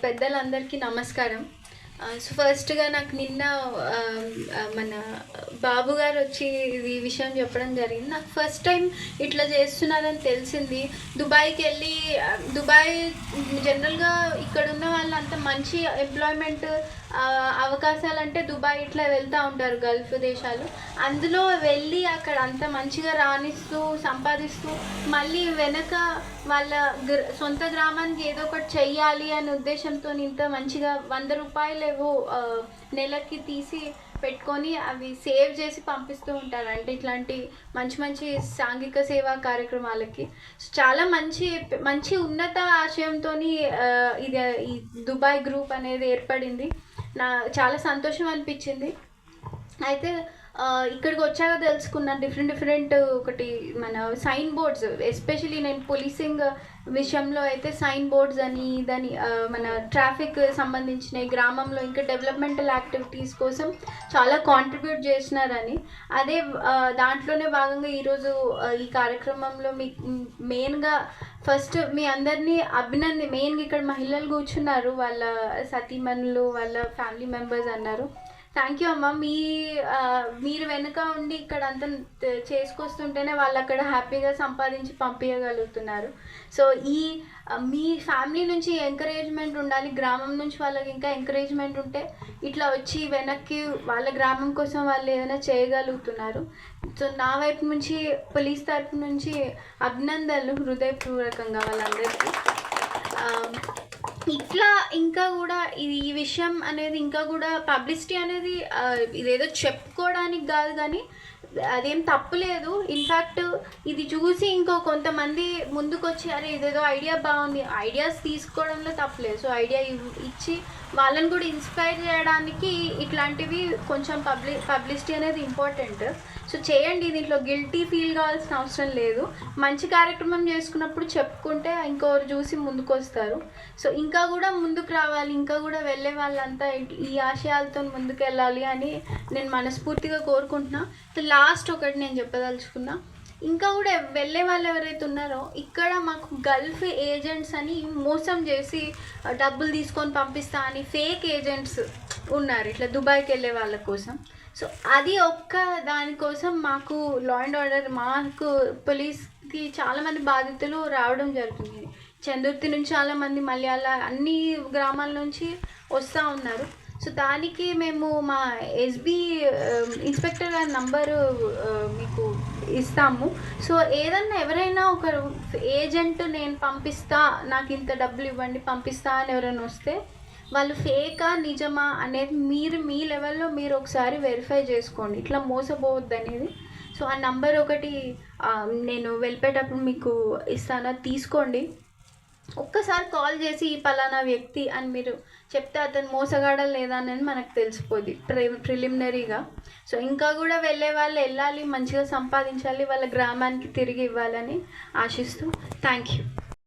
పెద్దలందరికీ నమస్కారం. సో ఫస్ట్‌గా నాకు నిన్న మన బాబు గారు వచ్చి ఈ విషయం చెప్పడం జరిగింది. నాకు ఫస్ట్ టైం ఇట్లా చేస్తున్నారని తెలిసింది. దుబాయ్‌కెళ్ళి దుబాయ్ జనరల్‌గా ఇక్కడున్న వాళ్ళంతా మంచి ఎంప్లాయ్‌మెంట్ అవకాశాలంటే దుబాయ్ ఇట్లా వెళ్తూ ఉంటారు గల్ఫ్ దేశాలు. అందులో వెళ్ళి అక్కడ అంత మంచిగా రాణిస్తూ, సంపాదిస్తూ మళ్ళీ వెనక వాళ్ళ సొంత గ్రామానికి ఏదో ఒకటి చెయ్యాలి అనే ఉద్దేశంతో ఇంత మంచిగా ₹100 నెలకి తీసి పెట్టుకొని అవి సేవ్ చేసి పంపిస్తూ ఉంటారు. అంటే ఇట్లాంటి మంచి మంచి సాంఘిక సేవా కార్యక్రమాలకి చాలా మంచి ఉన్నత ఆశయంతో ఇది ఈ దుబాయ్ గ్రూప్ అనేది ఏర్పడింది. చాలా సంతోషం అనిపించింది. అయితే ఇక్కడికి వచ్చాక తెలుసుకున్నాను డిఫరెంట్ ఒకటి మన సైన్ బోర్డ్స్, ఎస్పెషలీ నేను పోలీసింగ్ విషయంలో అయితే సైన్ బోర్డ్స్ అని దాని మన ట్రాఫిక్ సంబంధించిన గ్రామంలో ఇంకా డెవలప్మెంటల్ యాక్టివిటీస్ కోసం చాలా కాంట్రిబ్యూట్ చేసినారని, అదే దాంట్లోనే భాగంగా ఈరోజు ఈ కార్యక్రమంలో మెయిన్గా ఫస్ట్ మీ అందరినీ మెయిన్గా ఇక్కడ మహిళలు కూర్చున్నారు, వాళ్ళ సతీమణులు వాళ్ళ ఫ్యామిలీ మెంబర్స్ అన్నారు. థ్యాంక్ యూ అమ్మ. మీరు వెనుక ఉండి ఇక్కడ అంతా చేసుకొస్తుంటేనే వాళ్ళు అక్కడ హ్యాపీగా సంపాదించి పంపించగలుగుతున్నారు. సో మీ ఫ్యామిలీ నుంచి ఎంకరేజ్మెంట్ ఉండాలి, గ్రామం నుంచి వాళ్ళకి ఇంకా ఎంకరేజ్మెంట్ ఉంటే ఇట్లా వచ్చి వెనక్కి వాళ్ళ గ్రామం కోసం వాళ్ళు ఏదైనా చేయగలుగుతున్నారు. సో నా వైపు నుంచి పోలీస్ తరపు నుంచి అభినందనలు హృదయపూర్వకంగా వాళ్ళందరికీ. ఇట్లా ఇంకా కూడా ఈ విషయం అనేది ఇంకా కూడా పబ్లిసిటీ అనేది ఇదేదో చెప్పుకోవడానికి కాదు, కానీ అదేం తప్పులేదు. ఇన్ఫ్యాక్ట్ ఇది చూసి కొంతమంది ముందుకు వచ్చి అరే ఇదేదో ఐడియా బాగుంది, ఐడియాస్ తీసుకోవడంలో తప్పులేదు. సో ఐడియా ఇచ్చి వాళ్ళని కూడా ఇన్స్పైర్ చేయడానికి ఇట్లాంటివి కొంచెం పబ్లిసిటీ అనేది ఇంపార్టెంట్. సో చేయండి, దీంట్లో గిల్టీ ఫీల్ కావాల్సిన అవసరం లేదు. మంచి కార్యక్రమం చేసుకున్నప్పుడు చెప్పుకుంటే ఇంకొకరు చూసి ముందుకు వస్తారు. సో ఇంకా కూడా ముందుకు రావాలి, ఇంకా కూడా వెళ్ళే వాళ్ళంతా ఈ ఆశయాలతో ముందుకు వెళ్ళాలి అని నేను మనస్ఫూర్తిగా కోరుకుంటున్నా. లాస్ట్ ఒకటి నేను చెప్పదలుచుకున్నా, ఇంకా కూడా వెళ్ళే వాళ్ళు ఎవరైతే ఉన్నారో ఇక్కడ మాకు గల్ఫ్ ఏజెంట్స్ అని మోసం చేసి డబ్బులు తీసుకొని పంపిస్తా అని ఫేక్ ఏజెంట్స్ ఉన్నారు ఇట్లా దుబాయ్కి వెళ్ళే వాళ్ళ కోసం. సో అది దానికోసం మాకు లా అండ్ ఆర్డర్, మాకు పోలీస్కి చాలామంది బాధితులు రావడం జరుగుతుంది. చందుర్తి నుంచి చాలామంది, మలయాళ అన్ని గ్రామాల నుంచి వస్తూ ఉన్నారు. సో దానికి మేము మా ఎస్బీ ఇన్స్పెక్టర్ గారి నంబరు మీకు ఇస్తాము. సో ఏదన్నా ఎవరైనా ఒకరు ఏజెంట్ నేను పంపిస్తా, నాకు ఇంత డబ్బులు ఇవ్వండి పంపిస్తా అని ఎవరైనా వస్తే వాళ్ళు ఫేకా నిజమా అనేది మీ లెవెల్లో మీరు ఒకసారి వెరిఫై చేసుకోండి, ఇట్లా మోసపోవద్దు అనేది. సో ఆ నంబర్ ఒకటి నేను వెళ్ళిపోయేటప్పుడు మీకు ఇస్తాను, తీసుకోండి. ఒక్కసారి కాల్ చేసి ఈ పలానా వ్యక్తి అని మీరు చెప్తే అతను మోసగాడా లేదా అనేది మనకు తెలిసిపోద్ది ప్రిలిమినరీగా. సో ఇంకా కూడా వెళ్ళే వాళ్ళు వెళ్ళాలి, మంచిగా సంపాదించాలి, వాళ్ళ గ్రామానికి తిరిగి ఇవ్వాలని ఆశిస్తూ థ్యాంక్ యూ.